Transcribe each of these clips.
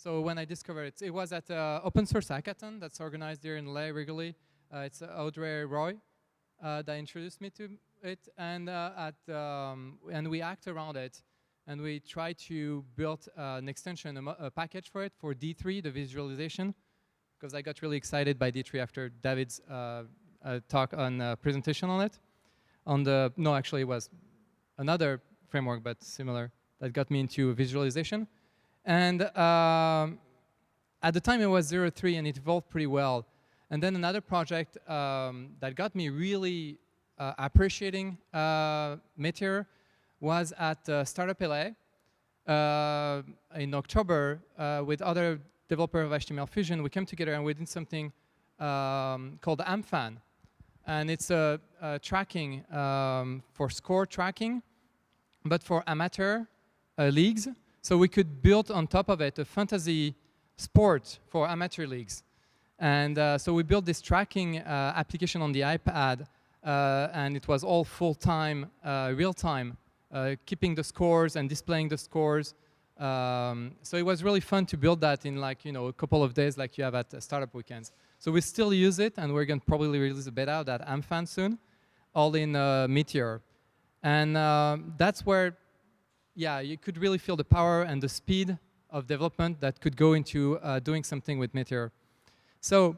So when I discovered it, it was at open source hackathon that's organized here in LA regularly. It's Audrey Roy that introduced me to it, and and we hacked around it, and we tried to build an extension, a package for it for D3, the visualization, because I got really excited by D3 after David's talk on presentation on it. No, actually it was another framework, but similar, that got me into visualization. And at the time it was 0.3 and it evolved pretty well. And then another project that got me really appreciating Meteor was at Startup LA in October with other developers of HTML Fusion. We came together and we did something called AmFan. And it's a tracking for score tracking, but for amateur leagues. So we could build on top of it a fantasy sport for amateur leagues. And so we built this tracking application on the iPad, and it was all full-time, real-time, keeping the scores and displaying the scores. So it was really fun to build that in like, a couple of days like you have at startup weekends. So we still use it, and we're going to probably release a beta of that AmFan soon, all in Meteor. And that's where, yeah, you could really feel the power and the speed of development that could go into doing something with Meteor. So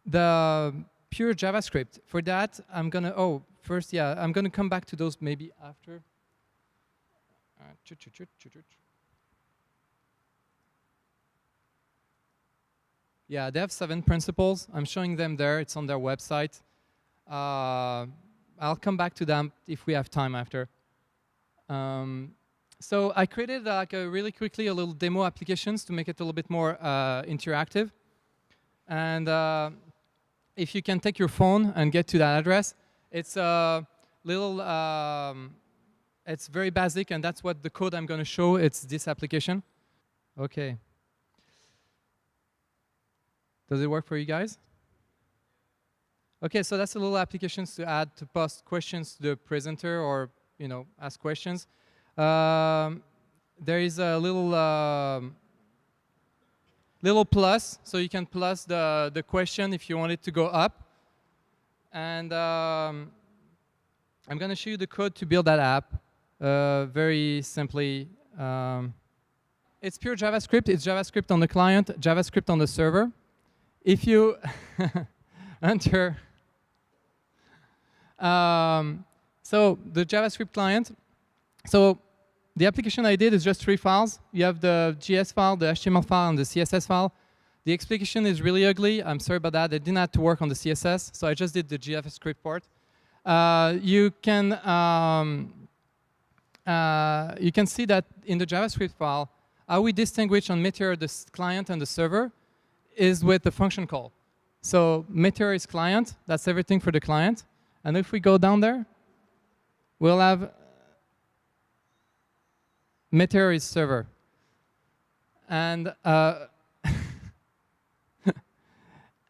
the pure JavaScript, for that, I'm going to, first, yeah, I'm going to come back to those maybe after. Yeah, they have 7 principles. I'm showing them there. It's on their website. I'll come back to them if we have time after. So I created like really quickly a little demo applications to make it a little bit more interactive. And if you can take your phone and get to that address, it's a little, it's very basic, and that's what the code I'm going to show. It's this application. OK. Does it work for you guys? OK, so that's a little applications to add to post questions to the presenter or ask questions. There is a little plus, so you can plus the question if you want it to go up. And I'm going to show you the code to build that app very simply. It's pure JavaScript. It's JavaScript on the client, JavaScript on the server. If you enter, so the JavaScript client, so the application I did is just 3 files. You have the JS file, the HTML file, and the CSS file. The explication is really ugly. I'm sorry about that. I didn't have to work on the CSS, so I just did the JavaScript part. You can see that in the JavaScript file, how we distinguish on Meteor the client and the server is with the function call. So Meteor is client. That's everything for the client. And if we go down there, we'll have Meteor is server. And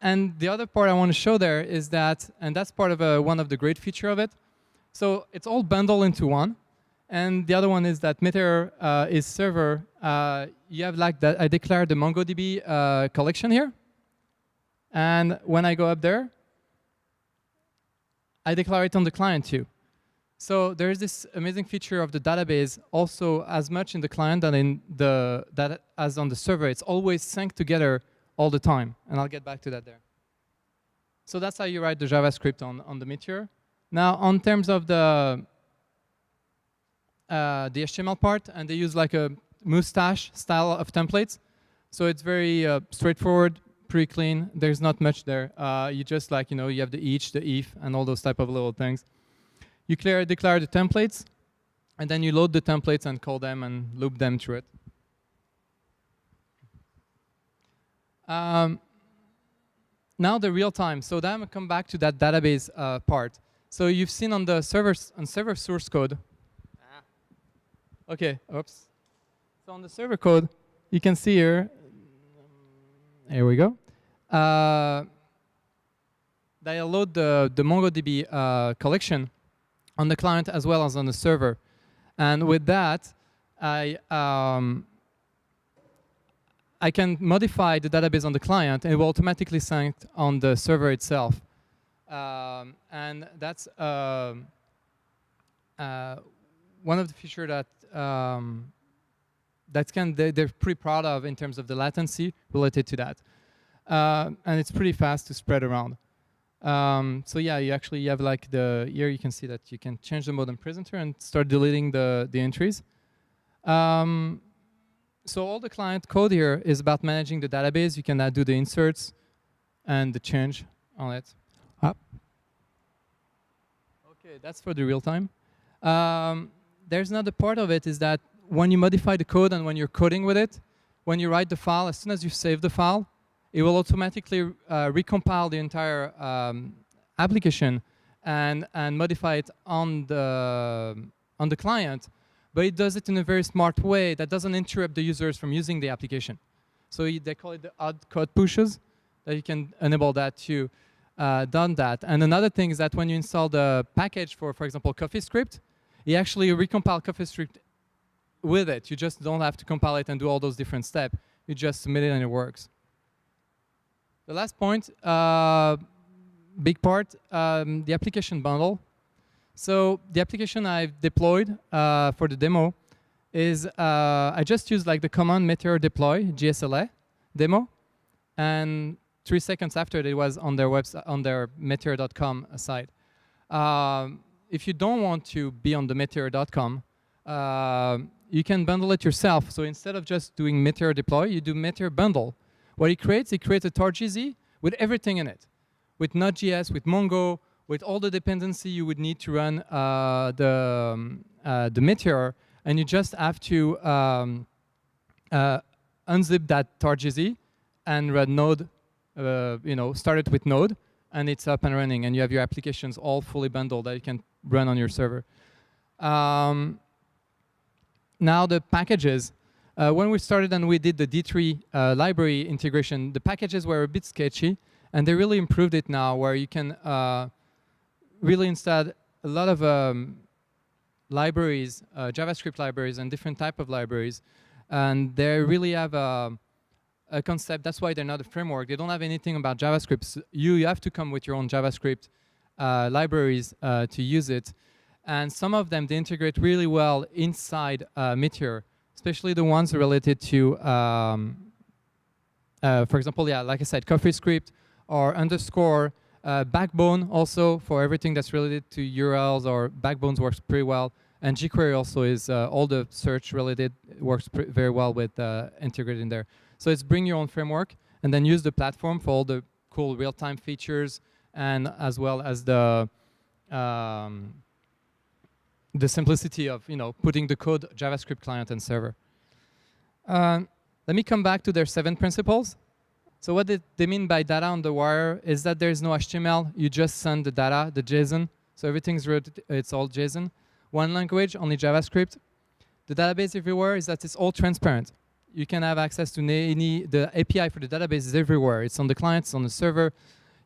and the other part I want to show there is that, and that's part of one of the great feature of it. So it's all bundled into one. And the other one is that Meteor is server. You have like that. I declared the MongoDB collection here. And when I go up there, I declare it on the client too. So there is this amazing feature of the database also as much in the client than as on the server. It's always synced together all the time. And I'll get back to that there. So that's how you write the JavaScript on the Meteor. Now, on terms of the HTML part, and they use like a Mustache style of templates. So it's very straightforward, pretty clean. There's not much there. You just like, you have the each, the if, and all those type of little things. You declare the templates, and then you load the templates and call them and loop them through it. Now the real time. So then I'm going to come back to that database part. So you've seen on the server source code. OK, oops. So on the server code, you can see here. Here we go. That I load the MongoDB collection on the client as well as on the server. And with that, I I can modify the database on the client, and it will automatically sync on the server itself. And that's one of the features that they're pretty proud of in terms of the latency related to that. And it's pretty fast to spread around. So yeah, you have like here you can see that you can change the mode and presenter and start deleting the entries. So all the client code here is about managing the database. You can do the inserts and the change on it. Okay, that's for the real time. There's another part of it is that when you modify the code and when you're coding with it, when you write the file, as soon as you save the file, it will automatically recompile the entire application and modify it on the client. But it does it in a very smart way that doesn't interrupt the users from using the application. So they call it the odd code pushes, that you can enable that to done that. And another thing is that when you install the package for example, CoffeeScript, you actually recompile CoffeeScript with it. You just don't have to compile it and do all those different steps. You just submit it and it works. The last point, big part, the application bundle. So the application I've deployed for the demo is I just used like the command meteor deploy JSLA demo, and 3 seconds after it was on their website, on their meteor.com site. If you don't want to be on the meteor.com, you can bundle it yourself. So instead of just doing meteor deploy, you do meteor bundle. What it creates a tar.gz with everything in it, with Node.js, with Mongo, with all the dependency you would need to run the Meteor, and you just have to unzip that tar.gz and run Node, start it with Node, and it's up and running, and you have your applications all fully bundled that you can run on your server. Now the packages. When we started and we did the D3 library integration, the packages were a bit sketchy, and they really improved it now, where you can really install a lot of libraries, JavaScript libraries, and different type of libraries. And they really have a concept. That's why they're not a framework. They don't have anything about JavaScript. So you have to come with your own JavaScript libraries to use it. And some of them, they integrate really well inside Meteor, especially the ones related to, for example, yeah, like I said, CoffeeScript or underscore, Backbone also for everything that's related to URLs, or Backbones works pretty well. And jQuery also is all the search related, works very well with integrated in there. So it's bring your own framework and then use the platform for all the cool real-time features, and as well as the simplicity of putting the code JavaScript client and server. Let me come back to their 7 principles. So what they mean by data on the wire is that there's no HTML. You just send the data, the JSON. So everything's it's all JSON. One language, only JavaScript. The database everywhere is that it's all transparent. You can have access to the API for the database is everywhere. It's on the client, it's on the server.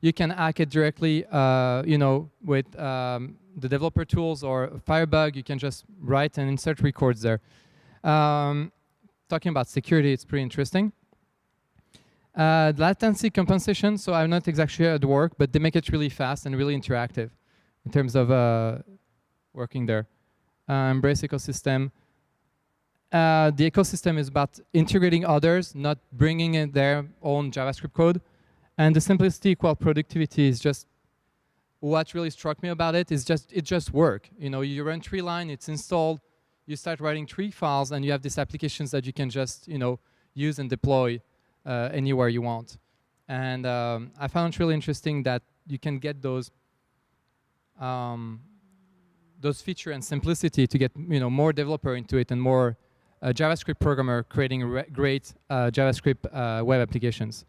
You can hack it directly, with the developer tools or Firebug. You can just write and insert records there. Talking about security, it's pretty interesting. Latency compensation, so I'm not exactly at work, but they make it really fast and really interactive in terms of working there. Embrace ecosystem. The ecosystem is about integrating others, not bringing in their own JavaScript code. And the simplicity equal productivity is just what really struck me about it. Is just it just works. You run 3 lines, it's installed. You start writing 3 files, and you have these applications that you can just use and deploy anywhere you want. And I found it really interesting that you can get those feature and simplicity to get more developer into it and more JavaScript programmer creating great JavaScript web applications.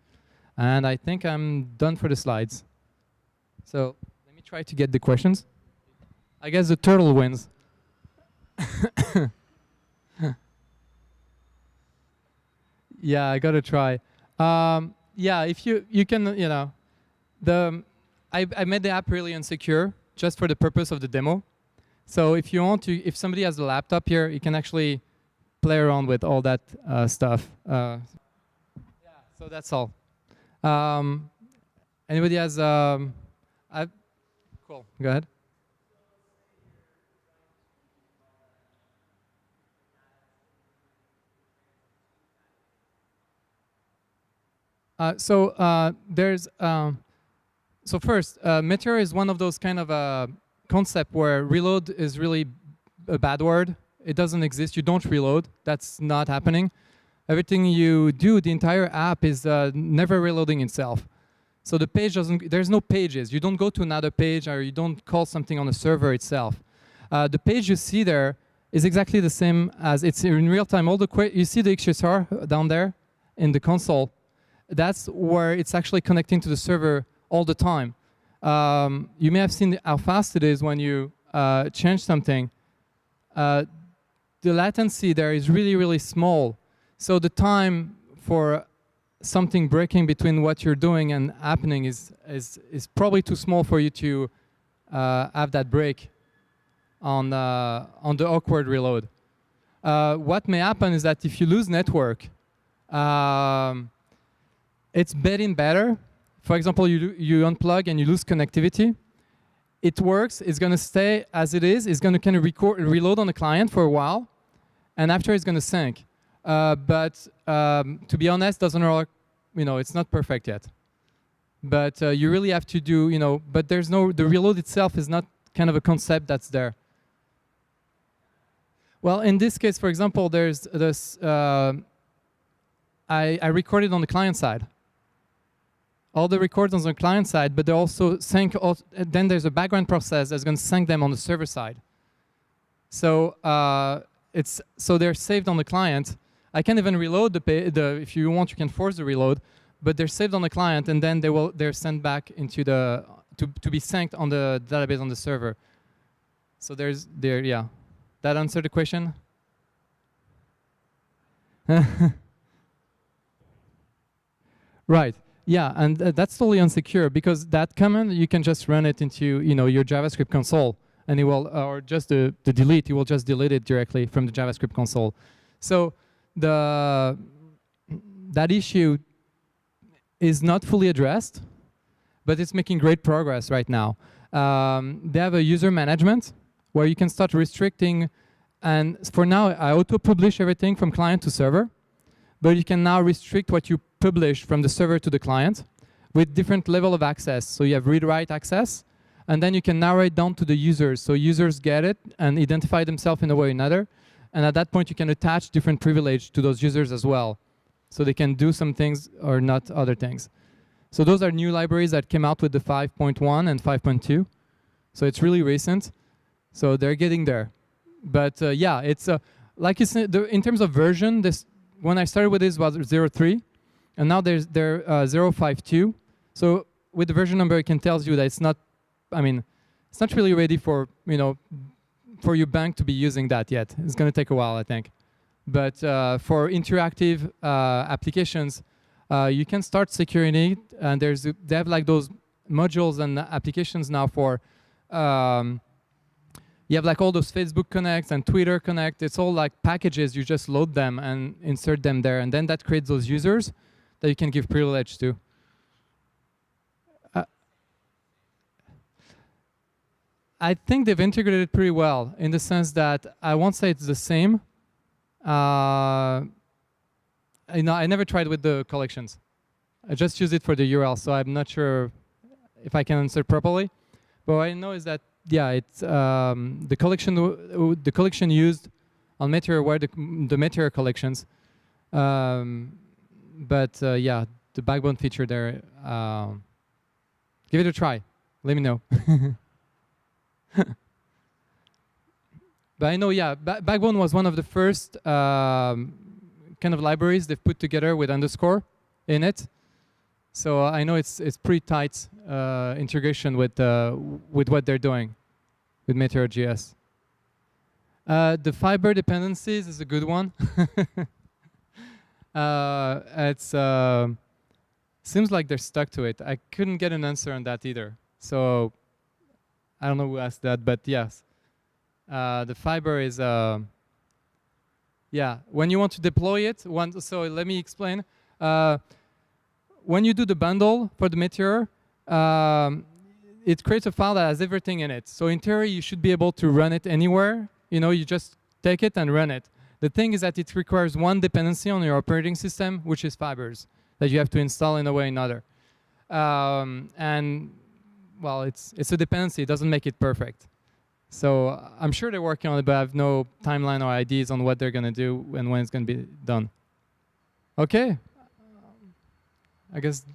And I think I'm done for the slides. So let me try to get the questions. I guess the turtle wins. Yeah, I gotta try. Yeah, if you can, I made the app really insecure just for the purpose of the demo. So if you want to, if somebody has a laptop here, you can actually play around with all that stuff. So that's all. Anybody has? Cool. Go ahead. So first, Meteor is one of those kind of concept where reload is really a bad word. It doesn't exist. You don't reload. That's not happening. Everything you do, the entire app is never reloading itself. So the page doesn't, there's no pages. You don't go to another page or you don't call something on the server itself. The page you see there is exactly the same as it's in real time. You see the XSR down there in the console. That's where it's actually connecting to the server all the time. You may have seen how fast it is when you change something. The latency there is really, really small. So the time for something breaking between what you're doing and happening is probably too small for you to have that break on the awkward reload. What may happen is that if you lose network, it's getting better. For example, you unplug and you lose connectivity. It works. It's going to stay as it is. It's going to kind of reload on the client for a while, and after it's going to sync. But to be honest, doesn't work. It's not perfect yet. But you really have to do, but the reload itself is not kind of a concept that's there. Well, in this case, for example, there's this. I recorded on the client side. All the records on the client side, but they also sync. Then there's a background process that's going to sync them on the server side. So so they're saved on the client. I can even reload if you want, you can force the reload, but they're saved on the client, and then they're sent back into to be synced on the database on the server. So yeah. That answered the question? Right. Yeah, and that's totally unsecure because that command you can just run it into your JavaScript console, and it will, or just the delete, you will just delete it directly from the JavaScript console. So that issue is not fully addressed, but it's making great progress right now. They have a user management where you can start restricting, and for now I auto-publish everything from client to server, but you can now restrict what you publish from the server to the client with different level of access. So you have read-write access, and then you can narrow it down to the users. So users get it and identify themselves in a way or another, and at that point you can attach different privilege to those users as well. So they can do some things or not other things. So those are new libraries that came out with the 5.1 and 5.2. So it's really recent. So they're getting there. But yeah, it's like you said, in terms of version, when I started with this was 0.3, and now they're 0.5.2. So with the version number, it can tell you that it's not, it's not really ready for, for your bank to be using that yet. It's going to take a while, I think. But for interactive applications, you can start securing it, and they have like those modules and applications now for, you have like all those Facebook Connects and Twitter Connect. It's all like packages. You just load them and insert them there, and then that creates those users that you can give privilege to. I think they've integrated it pretty well in the sense that I won't say it's the same. I never tried with the collections. I just use it for the URL, so I'm not sure if I can answer properly. But what I know is that, yeah, it's the collection used on Meteor were the Meteor collections. But yeah, the backbone feature there, give it a try. Let me know. But I know, yeah, Backbone was one of the first kind of libraries they've put together with underscore in it. So I know it's pretty tight integration with what they're doing with meteor.js. The fiber dependencies is a good one. It's seems like they're stuck to it. I couldn't get an answer on that either. So I don't know who asked that, but yes. The fiber is, yeah, when you want to deploy it, so let me explain. when you do the bundle for the Meteor, it creates a file that has everything in it. So in theory, you should be able to run it anywhere. You just take it and run it. The thing is that it requires one dependency on your operating system, which is Fibers, that you have to install in a way or another. And well, it's a dependency. It doesn't make it perfect. So I'm sure they're working on it, but I have no timeline or ideas on what they're going to do and when it's going to be done. OK. I guess